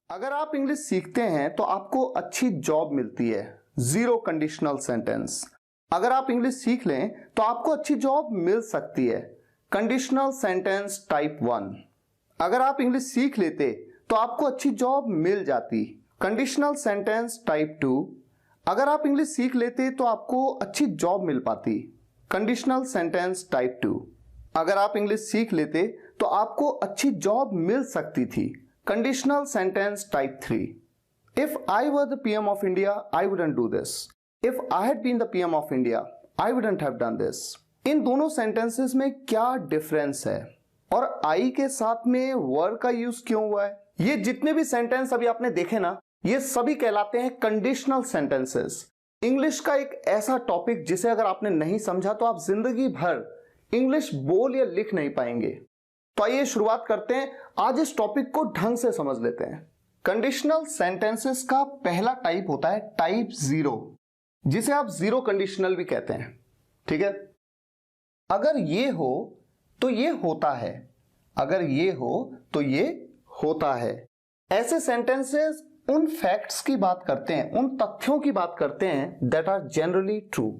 अगर आप इंग्लिश सीखते हैं तो आपको अच्छी जॉब मिलती है। Zero conditional sentence. अगर आप इंग्लिश सीख लें तो आपको अच्छी जॉब मिल सकती है। Conditional sentence type 1। अगर आप इंग्लिश सीख लेते तो आपको अच्छी जॉब मिल जाती। Conditional sentence type 2। अगर आप इंग्लिश सीख लेते तो आपको अच्छी जॉब मिल पाती। Conditional sentence type 2। अगर आप इंग्लिश सीख लेते तो आपको अच्छी जॉब मिल सकती थी। Conditional sentence type 3. If I were the PM of India, I wouldn't do this. If I had been the PM of India, I wouldn't have done this. इन दोनों sentences में क्या difference है और I के साथ में were का use क्यों हुआ है? ये जितने भी sentence अभी आपने देखे ना, ये सभी कहलाते हैं conditional sentences. इंग्लिश का एक ऐसा टॉपिक जिसे अगर आपने नहीं समझा तो आप जिंदगी भर इंग्लिश बोल या लिख नहीं पाएंगे। तो आइए शुरुआत करते हैं। आज इस टॉपिक को ढंग से समझ लेते हैं। कंडीशनल सेंटेंसेस का पहला टाइप होता है टाइप 0, जिसे आप जीरो कंडीशनल भी कहते हैं। ठीक है, अगर ये हो तो ये होता है, अगर ये हो तो ये होता है। ऐसे सेंटेंसेस उन फैक्ट्स की बात करते हैं, उन तथ्यों की बात करते हैं दैट आर जनरली ट्रू,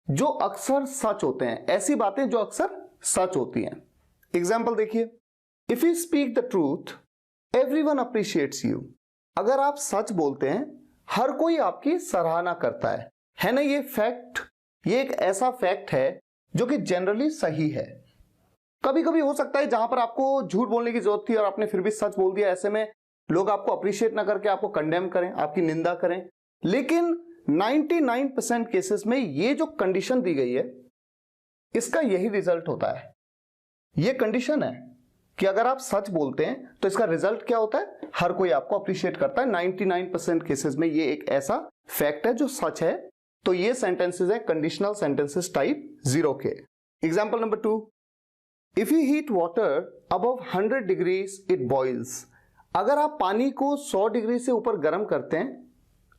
जो अक्सर सच होते हैं। ऐसी बातें जो अक्सर सच होती हैं। एग्जाम्पल देखिए, if you speak the truth everyone appreciates you. अगर आप सच बोलते हैं हर कोई आपकी सराहना करता है ना। ये फैक्ट, ये एक ऐसा फैक्ट है जो कि जनरली सही है। कभी कभी हो सकता है जहां पर आपको झूठ बोलने की जरूरत थी और आपने फिर भी सच बोल दिया, ऐसे में लोग आपको अप्रिशिएट ना करके आपको कंडेम करें, आपकी निंदा करें। लेकिन 99% केसेस में ये जो कंडीशन दी गई है इसका यही रिजल्ट होता है। ये कंडीशन है कि अगर आप सच बोलते हैं तो इसका रिजल्ट क्या होता है, हर कोई आपको अप्रिशिएट करता है। 99% केसेस में ये एक ऐसा फैक्ट है जो सच है। तो ये सेंटेंसेस है कंडीशनल सेंटेंसेस टाइप 0 के। Example number 2, if you heat water above 100 degrees it boils. अगर आप पानी को 100 डिग्री से ऊपर गर्म करते हैं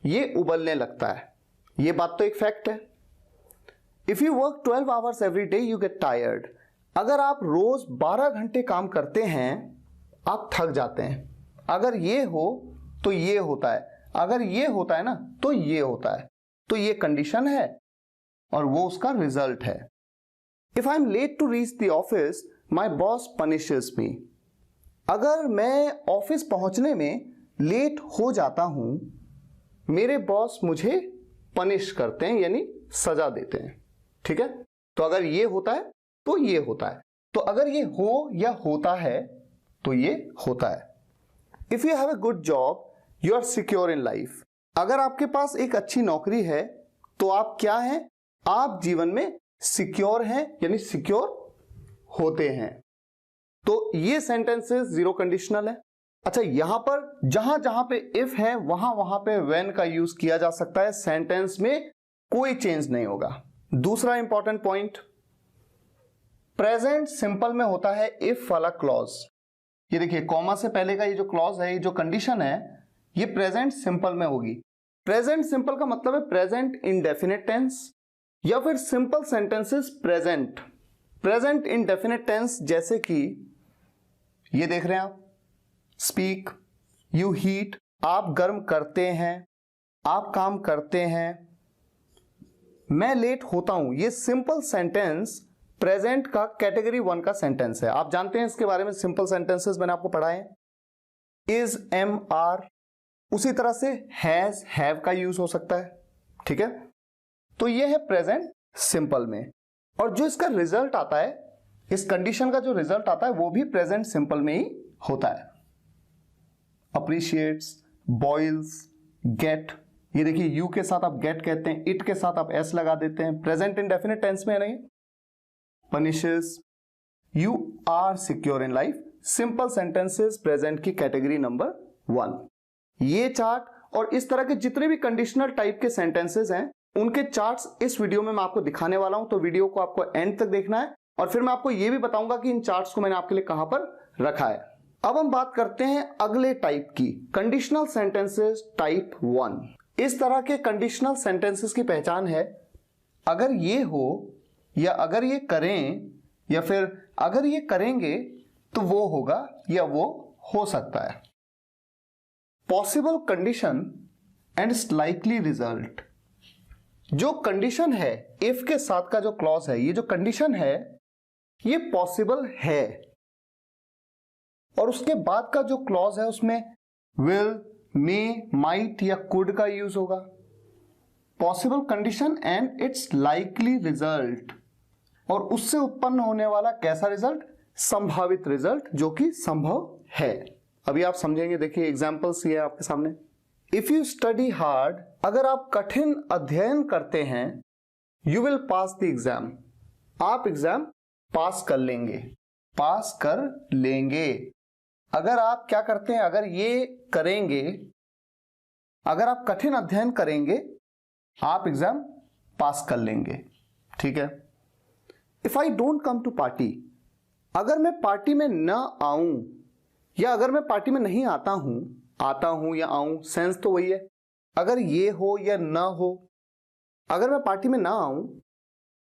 ये उबलने लगता है। ये बात तो एक फैक्ट है। If you work 12 hours every day you get tired. अगर आप रोज 12 घंटे काम करते हैं आप थक जाते हैं। अगर ये हो तो ये होता है, अगर ये होता है ना तो ये होता है। तो ये कंडीशन है और वो उसका रिजल्ट है। If I am late to reach the office my boss punishes me. अगर मैं ऑफिस पहुंचने में लेट हो जाता हूं मेरे बॉस मुझे पनिश करते हैं, यानी सजा देते हैं। ठीक है, तो अगर ये होता है तो ये होता है। तो अगर ये हो या होता है तो ये होता है। If you have a good job you are secure in life. अगर आपके पास एक अच्छी नौकरी है तो आप क्या हैं, आप जीवन में सिक्योर हैं, यानी सिक्योर होते हैं। तो ये सेंटेंसेस जीरो कंडीशनल है। अच्छा, यहां पर जहां जहां पे इफ है वहां वहां पे व्हेन का यूज किया जा सकता है। सेंटेंस में कोई चेंज नहीं होगा। दूसरा इंपॉर्टेंट पॉइंट, प्रेजेंट सिंपल में होता है इफ वाला क्लॉज। ये देखिए कॉमा से पहले का ये जो क्लॉज है, ये जो कंडीशन है, ये प्रेजेंट सिंपल में होगी। प्रेजेंट सिंपल का मतलब है प्रेजेंट इंडेफिनिट टेंस या फिर simple sentences present. Present indefinite tense जैसे कि ये देख रहे हैं आप, स्पीक, यू हीट, आप गर्म करते हैं, आप काम करते हैं, मैं लेट होता हूं। ये सिंपल सेंटेंस प्रेजेंट का कैटेगरी 1 का सेंटेंस है। आप जानते हैं इसके बारे में, सिंपल सेंटेंसेस मैंने आपको पढ़ाए हैं, इज, एम, आर। उसी तरह से हैज, हैव का यूज हो सकता है। ठीक है, तो ये है प्रेजेंट सिंपल में। और जो इसका रिजल्ट आता है, इस कंडीशन का जो रिजल्ट आता है वो भी प्रेजेंट सिंपल में ही होता है। Appreciates, boils, get. ये देखिए यू के साथ आप गेट कहते हैं, इट के साथ आप एस लगा देते हैं। प्रेजेंट इंडेफिनिट टेंस में है नहीं। Punishes, you are secure in life. Simple sentences present की कैटेगरी नंबर 1। ये चार्ट और इस तरह के जितने भी कंडीशनल टाइप के सेंटेंसेस हैं उनके चार्ट्स इस वीडियो में मैं आपको दिखाने वाला हूं। तो वीडियो को आपको एंड तक देखना है और फिर मैं आपको यह भी बताऊंगा कि इन चार्ट्स को मैंने आपके लिए कहां पर रखा है। अब हम बात करते हैं अगले टाइप की, कंडीशनल सेंटेंसेस टाइप 1। इस तरह के कंडीशनल सेंटेंसेस की पहचान है अगर ये हो या अगर ये करें या फिर अगर ये करेंगे तो वो होगा या वो हो सकता है। Possible condition and it's likely result. जो कंडीशन है, इफ के साथ का जो क्लॉज है, ये जो कंडीशन है ये पॉसिबल है, और उसके बाद का जो क्लॉज है उसमें विल, मे, माइट या कुड का यूज होगा। Possible condition and it's likely result, और उससे उत्पन्न होने वाला कैसा रिजल्ट? संभावित रिजल्ट, जो कि संभव है। अभी आप समझेंगे, देखिए एग्जांपल्स ये है आपके सामने। इफ यू स्टडी हार्ड, अगर आप कठिन अध्ययन करते हैं, you will pass the exam, आप एग्जाम पास कर लेंगे, पास कर लेंगे। अगर आप क्या करते हैं, अगर ये करेंगे, अगर आप कठिन अध्ययन करेंगे, आप एग्जाम पास कर लेंगे। ठीक है। If I don't come to party, अगर मैं पार्टी में न आऊं, या अगर मैं पार्टी में नहीं आता हूं या आऊं, सेंस तो वही है। अगर ये हो या ना हो, अगर मैं पार्टी में ना आऊं,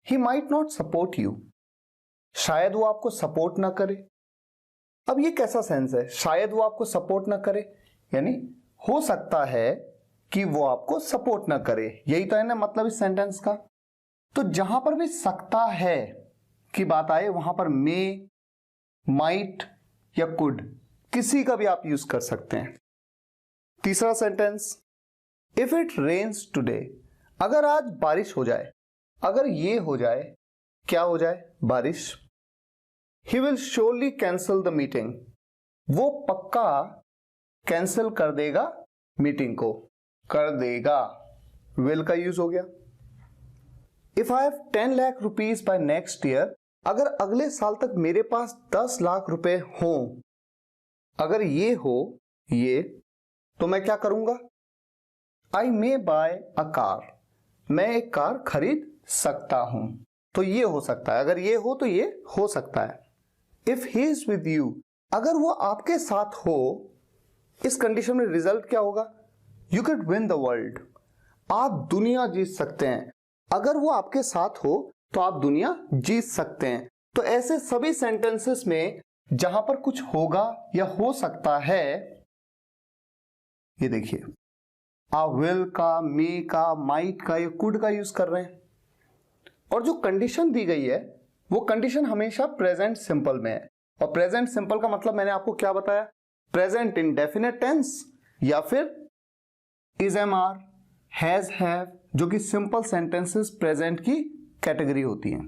he might not support you, शायद वो आपको सपोर्ट ना करे। अब ये कैसा सेंस है, शायद वो आपको सपोर्ट ना करे, यानी हो सकता है कि वो आपको सपोर्ट ना करे, यही तो है ना मतलब इस सेंटेंस का। तो जहां पर भी सकता है की बात आए, वहां पर मे, माइट या कुड, किसी का भी आप यूज कर सकते हैं। तीसरा sentence, if it rains today, अगर आज बारिश हो जाए, अगर ये हो जाए, क्या हो जाए? बारिश। He will surely cancel the meeting, वो पक्का कैंसिल कर देगा मीटिंग को, कर देगा, विल का यूज हो गया। If I have 10 lakh rupees by next year, अगर अगले साल तक मेरे पास 10 लाख रुपए हों, अगर ये हो, ये, तो मैं क्या करूंगा? आई मे बाय अ कार, मैं एक कार खरीद सकता हूं। तो ये हो सकता है, अगर ये हो तो ये हो सकता है। If he is with you, अगर वो आपके साथ हो, इस कंडीशन में रिजल्ट क्या होगा? You can win the world, आप दुनिया जीत सकते हैं। अगर वो आपके साथ हो तो आप दुनिया जीत सकते हैं। तो ऐसे सभी सेंटेंसेस में जहां पर कुछ होगा या हो सकता है, ये देखिए आप विल का, मे का, माइट का या कुड का यूज कर रहे हैं। और जो कंडीशन दी गई है वो कंडीशन हमेशा प्रेजेंट सिंपल में है। और प्रेजेंट सिंपल का मतलब मैंने आपको क्या बताया? प्रेजेंट इंडेफिनिट टेंस या फिर is, am, are, has, have, जो कि सिंपल सेंटेंसेस प्रेजेंट की कैटेगरी होती हैं।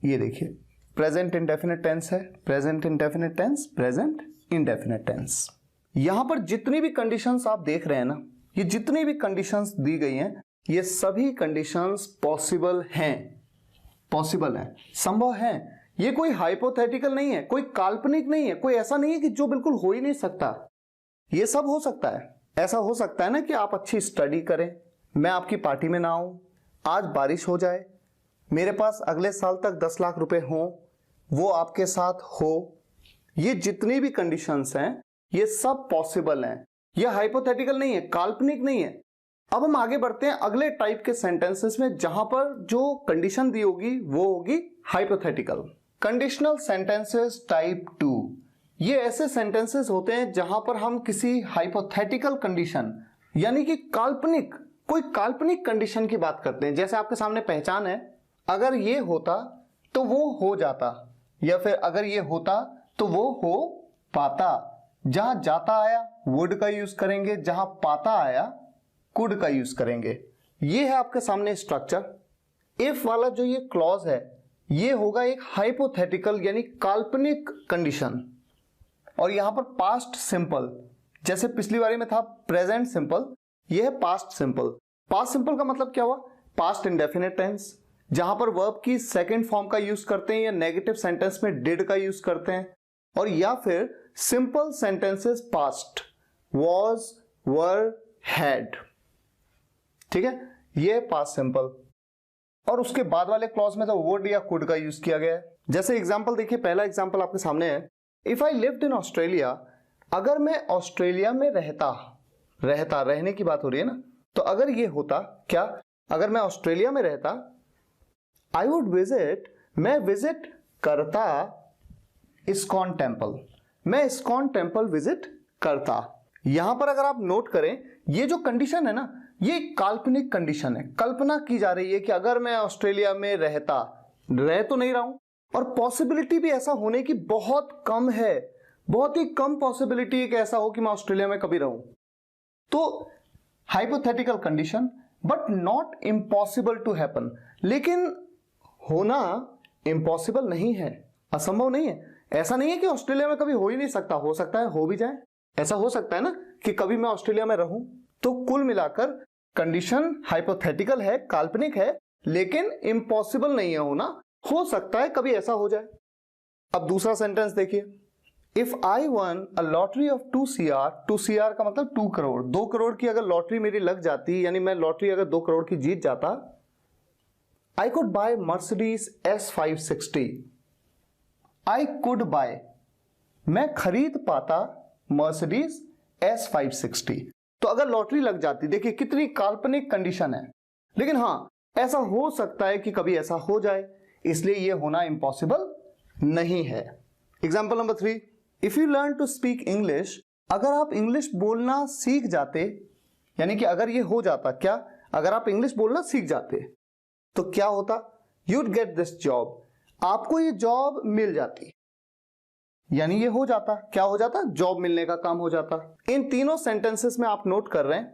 ये देखिए प्रेजेंट इंडेफिनिट टेंस है, present indefinite tense, present indefinite tense. यहां पर जितनी भी कंडीशंस आप देख रहे हैं ना, ये जितनी भी कंडीशंस दी गई हैं, ये सभी कंडीशंस पॉसिबल हैं, पॉसिबल हैं, संभव हैं। ये कोई हाइपोथेटिकल नहीं है, कोई काल्पनिक नहीं है, कोई ऐसा नहीं है कि जो बिल्कुल हो ही नहीं सकता। ये सब हो सकता है। ऐसा हो सकता है ना कि आप अच्छी स्टडी करें, मैं आपकी पार्टी में ना आऊं, आज बारिश हो जाए, मेरे पास अगले साल तक 10 लाख रुपए हों, वो आपके साथ हो। ये जितनी भी कंडीशंस हैं ये सब पॉसिबल हैं, ये हाइपोथेटिकल नहीं है, काल्पनिक नहीं है। अब हम आगे बढ़ते हैं अगले टाइप के सेंटेंसेस में, जहां पर जो कंडीशन दी होगी वो होगी हाइपोथेटिकल। कंडीशनल सेंटेंसेस टाइप 2, ये ऐसे सेंटेंसेस होते हैं जहां पर हम किसी हाइपोथेटिकल कंडीशन यानी कि काल्पनिक, कोई काल्पनिक कंडीशन की बात करते हैं। जैसे आपके सामने पहचान है, अगर ये होता तो वो हो जाता, या फिर अगर ये होता तो वो हो पाता। जहां जाता आया वुड का यूज करेंगे, जहां पाता आया कुड का यूज करेंगे। ये है आपके सामने स्ट्रक्चर। इफ वाला जो ये क्लॉज है ये होगा एक हाइपोथेटिकल यानी काल्पनिक कंडीशन, और यहां पर पास्ट सिंपल, जैसे पिछली बारी में था प्रेजेंट सिंपल, ये है पास्ट सिंपल। पास्ट सिंपल का मतलब क्या हुआ? पास्ट इंडेफिनिट टेंस, जहां पर वर्ब की सेकंड फॉर्म का यूज करते हैं या नेगेटिव सेंटेंस में डिड का यूज करते हैं, और या फिर simple sentences past, was, were, had. ठीक है, ये पास्ट सिंपल। और उसके बाद वाले क्लॉज में तो वुड या कुड का यूज किया गया है। जैसे एग्जांपल देखिए, पहला एग्जांपल आपके सामने है, if I lived in Australia, अगर मैं ऑस्ट्रेलिया में रहने की बात हो रही है ना, तो अगर ये होता क्या, अगर मैं ऑस्ट्रेलिया में रहता, आई वुड विजिट, मैं विजिट करता इस्कॉन टेम्पल, मैं इस्कॉन टेम्पल विजिट करता। यहां पर अगर आप नोट करें, ये जो कंडीशन है ना, ये काल्पनिक कंडीशन है। कल्पना की जा रही है कि अगर मैं ऑस्ट्रेलिया में रहता, रह तो नहीं रहा हूं, और पॉसिबिलिटी भी ऐसा होने की बहुत कम है, बहुत ही कम पॉसिबिलिटी है कि ऐसा हो कि मैं ऑस्ट्रेलिया में कभी रहूं। तो hypothetical condition, but not impossible to happen. लेकिन होना इम्पॉसिबल नहीं है, असंभव नहीं है। ऐसा नहीं है कि ऑस्ट्रेलिया में कभी हो ही नहीं सकता, हो सकता है हो भी जाए। ऐसा हो सकता है ना कि कभी मैं ऑस्ट्रेलिया में रहूं। तो कुल मिलाकर कंडीशन हाइपोथेटिकल है, काल्पनिक है, लेकिन इम्पॉसिबल नहीं है होना, हो सकता है कभी ऐसा हो जाए। अब दूसरा सेंटेंस देखिए, if I one a lottery of 2 CR, 2 CR का मतलब 2 करोड़, 2 करोड़ की अगर लॉटरी मेरी लग जाती, यानी मैं लॉटरी अगर 2 करोड़ की जीत जाता, I could bye Mercedes S560। I could bye, मैं खरीद पाता मर्सिडीज S560। तो अगर लॉटरी लग जाती, देखिए कितनी काल्पनिक कंडीशन है, लेकिन हां ऐसा हो सकता है कि कभी ऐसा हो जाए, इसलिए यह होना इम्पॉसिबल नहीं है। Example number 3, if you learn to speak English, अगर आप इंग्लिश बोलना सीख जाते, यानी कि अगर ये हो जाता, क्या, अगर आप इंग्लिश बोलना सीख जाते तो क्या होता, यूड गेट दिस जॉब, आपको ये जॉब मिल जाती। यानी ये हो जाता, क्या हो जाता, जॉब मिलने का काम हो जाता। इन तीनों सेंटेंसेस में आप नोट कर रहे हैं,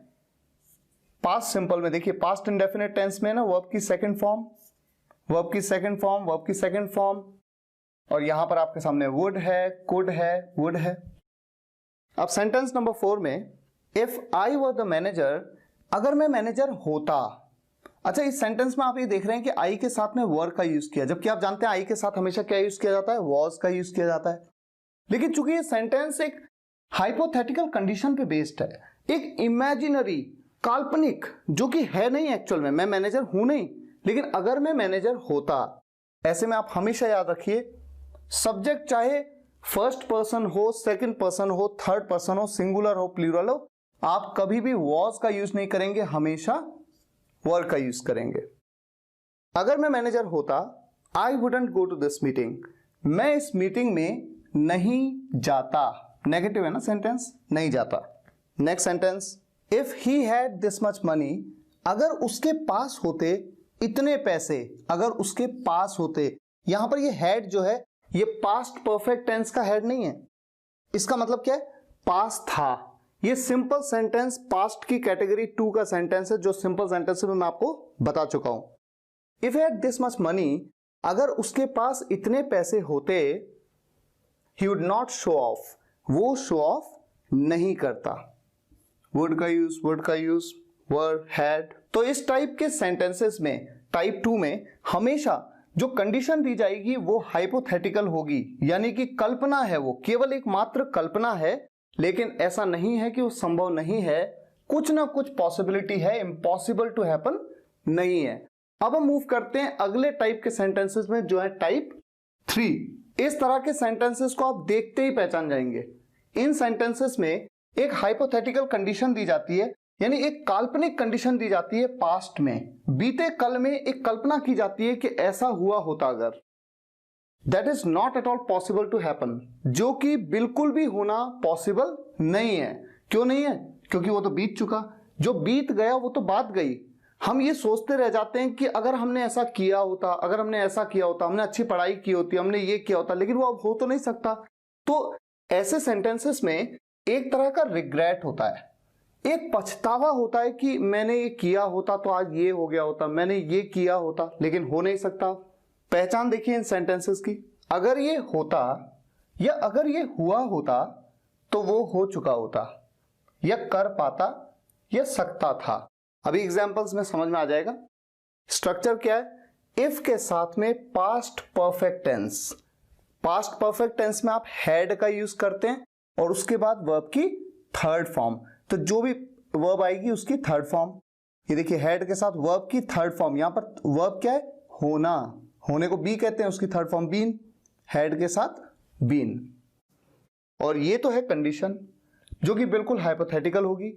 पास्ट सिंपल में देखिए, पास्ट इंडेफिनिट टेंस में ना वर्ब की सेकंड फॉर्म, वर्ब की सेकंड फॉर्म, वर्ब की सेकंड फॉर्म, और यहां पर आपके सामने वुड है, कुड है, वुड है। अब सेंटेंस नंबर 4 में, if I were the manager, अगर मैं मैनेजर होता। अच्छा, इस सेंटेंस में आप ये देख रहे हैं कि आई के साथ में वर का यूज किया, जबकि आप जानते हैं आई के साथ हमेशा क्या यूज किया जाता है, वॉज का यूज किया जाता है। लेकिन चूंकि ये सेंटेंस एक हाइपोथेटिकल कंडीशन पे बेस्ड है, एक इमेजिनरी, काल्पनिक, जो कि है नहीं एक्चुअल में, मैं मैनेजर हूं नहीं, लेकिन अगर मैं मैनेजर होता, ऐसे में आप हमेशा याद रखिए, सब्जेक्ट चाहे फर्स्ट पर्सन हो, सेकंड पर्सन हो, थर्ड पर्सन हो, सिंगुलर हो, प्लूरल हो, आप कभी भी वॉज का यूज नहीं करेंगे, हमेशा वर का यूज करेंगे। अगर मैं मैनेजर होता, I wouldn't go to this meeting, मैं इस मीटिंग में नहीं जाता। नेगेटिव है ना सेंटेंस, नहीं जाता। Next sentence, if he had this much money, अगर उसके पास होते इतने पैसे, अगर उसके पास होते, यहां पर ये हैड जो है, ये पास्ट परफेक्ट टेंस का हैड नहीं है, इसका मतलब क्या है, पास था। ये सिंपल सेंटेंस पास्ट की कैटेगरी 2 का सेंटेंस है, जो सिंपल सेंटेंस में मैं आपको बता चुका हूं। If he had this much money, अगर उसके पास इतने पैसे होते, he would not show off, वो शो ऑफ नहीं करता। वुड का यूज, वुड का यूज, वर, हैड। तो इस टाइप के सेंटेंसेस में, टाइप 2 में, हमेशा जो कंडीशन दी जाएगी वो हाइपोथेटिकल होगी, यानी कि कल्पना है, वो केवल एक मात्र कल्पना है, लेकिन ऐसा नहीं है कि वो संभव नहीं है, कुछ ना कुछ पॉसिबिलिटी है, इम्पॉसिबल टू हैपन नहीं है। अब हम मूव करते हैं अगले टाइप के सेंटेंसेस में, जो है टाइप 3। इस तरह के सेंटेंसेस को आप देखते ही पहचान जाएंगे। इन सेंटेंसेस में एक हाइपोथेटिकल कंडीशन दी जाती है, यानी एक काल्पनिक कंडीशन दी जाती है पास्ट में, बीते कल में एक कल्पना की जाती है कि ऐसा हुआ होता अगर, that is not at all possible to happen, जो कि बिल्कुल भी होना पॉसिबल नहीं है। क्यों नहीं है? क्योंकि वो तो बीत चुका, जो बीत गया वो तो बात गई। हम ये सोचते रह जाते हैं कि अगर हमने ऐसा किया होता, अगर हमने ऐसा किया होता, हमने अच्छी पढ़ाई की होती, हमने ये किया होता, लेकिन वो अब हो तो नहीं सकता। तो ऐसे सेंटेंसेस में एक तरह का रिग्रेट होता है, एक पछतावा होता है कि मैंने ये किया होता तो आज ये हो गया होता, मैंने ये किया होता, लेकिन हो नहीं सकता। पहचान देखिए इन सेंटेंसेस की, अगर ये होता या अगर ये हुआ होता तो वो हो चुका होता, या कर पाता, या सकता था। अभी एग्जांपल्स में समझ में आ जाएगा। स्ट्रक्चर क्या है? इफ के साथ में past perfect tense, past perfect tense में आप हैड का यूज करते हैं और उसके बाद वर्ब की थर्ड फॉर्म, तो जो भी वर्ब आएगी उसकी थर्ड फॉर्म। ये देखिए हैड के साथ वर्ब की थर्ड फॉर्म, यहां पर वर्ब क्या है? होना, होने को बी कहते हैं, उसकी थर्ड फॉर्म बीन, हैड के साथ बीन। और ये तो है कंडीशन जो कि बिल्कुल हाइपोथेटिकल होगी।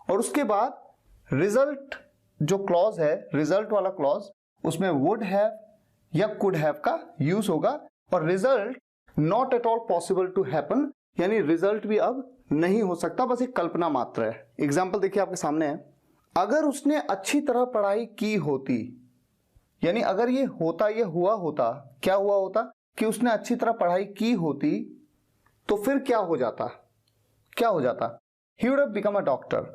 और उसके बाद रिजल्ट जो क्लॉज है, रिजल्ट वाला क्लॉज, उसमें वुड हैव या कुड हैव का यूज होगा। और result not at all possible to happen, यानी रिजल्ट भी अब नहीं हो सकता, बस एक कल्पना मात्र है। एग्जाम्पल देखिए आपके सामने है, अगर उसने अच्छी तरह पढ़ाई की होती, यानी अगर ये होता, ये हुआ होता, क्या हुआ होता कि उसने अच्छी तरह पढ़ाई की होती, तो फिर क्या हो जाता, क्या हो जाता? He would have become a doctor,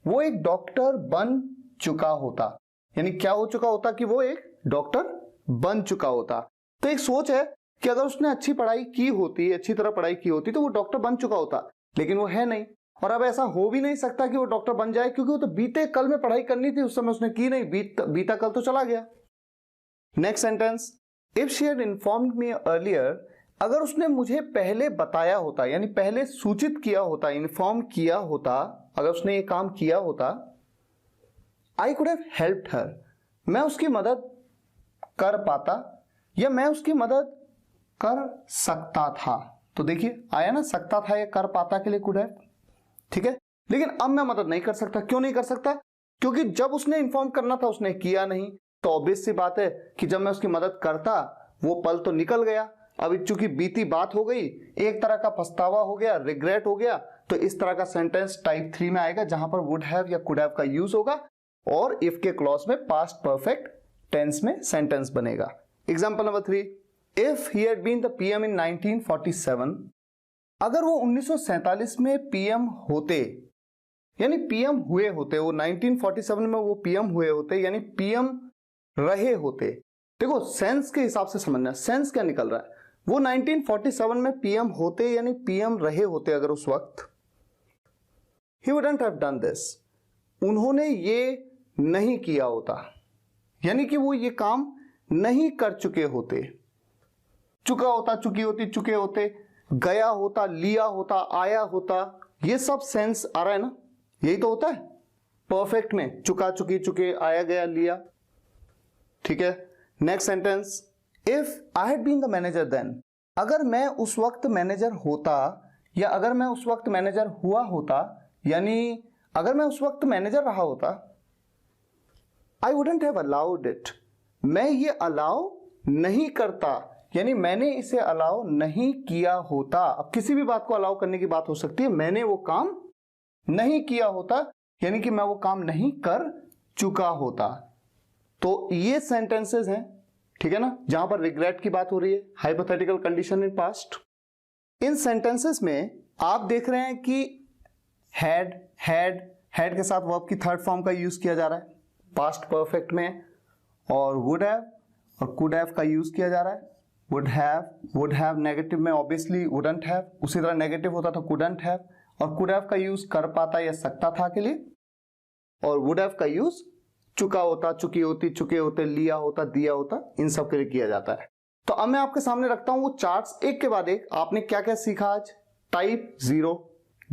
वो एक डॉक्टर बन चुका होता। यानी क्या हो चुका होता कि वो एक डॉक्टर बन चुका होता। तो एक सोच है कि अगर उसने अच्छी पढ़ाई की होती, अच्छी तरह पढ़ाई की होती, तो वो डॉक्टर बन चुका होता, लेकिन वो है नहीं। और अब ऐसा हो भी नहीं सकता कि वो डॉक्टर बन जाए, क्योंकि वो तो बीते कल में पढ़ाई करनी थी, उस समय उसने की नहीं, बीता कल तो चला गया। Next sentence, if she had informed me earlier, अगर उसने मुझे पहले बताया होता, यानी पहले सूचित किया होता, इन्फॉर्म किया होता, अगर उसने ये काम किया होता, आई कुड हैव हेल्प्ड हर, मैं उसकी मदद कर पाता या मैं उसकी मदद कर सकता था। तो देखिए आया ना, सकता था या कर पाता के लिए कुड हैव, ठीक है। लेकिन अब मैं मदद नहीं कर सकता। क्यों नहीं कर सकता? क्योंकि जब उसने इन्फॉर्म करना था उसने किया नहीं। तो ऑब्वियस सी बात है कि जब मैं उसकी मदद करता, वो पल तो निकल गया। अब चूंकि बीती बात हो गई, एक तरह का पछतावा हो गया, रिग्रेट हो गया, तो इस तरह का सेंटेंस टाइप 3 में आएगा, जहां पर वुड हैव या कुड हैव का यूज होगा और इफ के क्लॉज में पास्ट परफेक्ट टेंस में सेंटेंस बनेगा। Example number 3, if he had been the PM in 1947, अगर वो 1947 में पीएम होते, यानी पीएम हुए होते, वो 1947 में वो पीएम हुए होते, यानी पीएम रहे होते। देखो सेंस के हिसाब से समझना, सेंस क्या निकल रहा है। वो 1947 में पीएम होते, यानी पीएम रहे होते अगर उस वक्त, ही वुडंट हैव डन दिस, उन्होंने ये नहीं किया होता, यानी कि वो ये काम नहीं कर चुके होते। चुका होता, चुकी होती, चुके होते, गया होता, लिया होता, आया होता, ये सब सेंस आ रहा है ना, यही तो होता है परफेक्ट में, चुका, चुकी, चुके, आया, गया, लिया, ठीक है। Next sentence, if I had been the manager then, अगर मैं उस वक्त मैनेजर होता या अगर मैं उस वक्त मैनेजर हुआ होता, यानी अगर मैं उस वक्त मैनेजर रहा होता, I wouldn't have allowed it, मैं ये अलाउ नहीं करता, यानी मैंने इसे अलाउ नहीं किया होता। अब किसी भी बात को अलाउ करने की बात हो सकती है, मैंने वो काम नहीं किया होता, यानी कि मैं वो काम नहीं कर चुका होता। तो ये सेंटेंसेस हैं, ठीक है ना, जहां पर रिग्रेट की बात हो रही है, hypothetical condition in past. In sentences में आप देख रहे हैं कि हैड के साथ वर्ब की थर्ड फॉर्म का यूज किया जा रहा है पास्ट परफेक्ट में, और वुड हैव और कुड हैव का यूज किया जा रहा है। वुड हैव नेगेटिव में ऑब्वियसली वुडंट हैव, उसी तरह नेगेटिव होता तो कुडंट हैव, और कुड हैव का यूज कर पाता या सकता था के लिए, और वुड हैव का यूज चुका होता, चुकी होती, चुके होते, लिया होता, दिया होता, इन सब के लिए किया जाता है। तो अब मैं आपके सामने रखता हूं वो चार्ट्स एक के बाद एक। आपने क्या क्या सीखा आज? टाइप 0,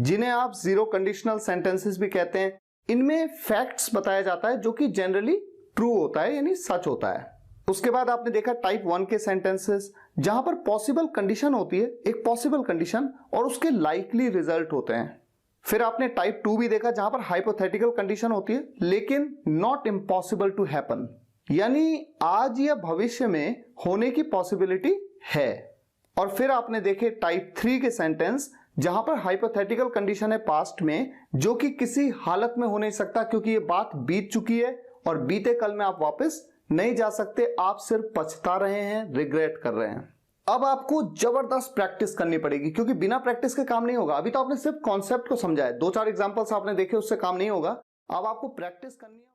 जिन्हें आप जीरो कंडीशनल सेंटेंसेस भी कहते हैं। इनमें फैक्ट्स बताया जाता है जो कि जनरली ट्रू होता है, यानी सच होता है। उसके बाद आपने देखा टाइप 1 के सेंटेंसेस, जहां पर पॉसिबल कंडीशन होती है, एक पॉसिबल कंडीशन और उसके लाइकली रिजल्ट होते हैं। फिर आपने टाइप 2 भी देखा, जहां पर हाइपोथेटिकल कंडीशन होती है लेकिन नॉट इम्पॉसिबल टू हैपन, यानी आज या भविष्य में होने की पॉसिबिलिटी है। और फिर आपने देखे टाइप 3 के सेंटेंस, जहां पर हाइपोथेटिकल कंडीशन है पास्ट में, जो कि किसी हालत में हो नहीं सकता, क्योंकि ये बात बीत चुकी है और बीते कल में आप वापस नहीं जा सकते, आप सिर्फ पछता रहे हैं, रिग्रेट कर रहे हैं। अब आपको जबरदस्त प्रैक्टिस करनी पड़ेगी, क्योंकि बिना प्रैक्टिस के काम नहीं होगा। अभी तो आपने सिर्फ कॉन्सेप्ट को समझा है, 2-4 एग्जांपल्स आपने देखे, उससे काम नहीं होगा। अब आपको प्रैक्टिस करनी है।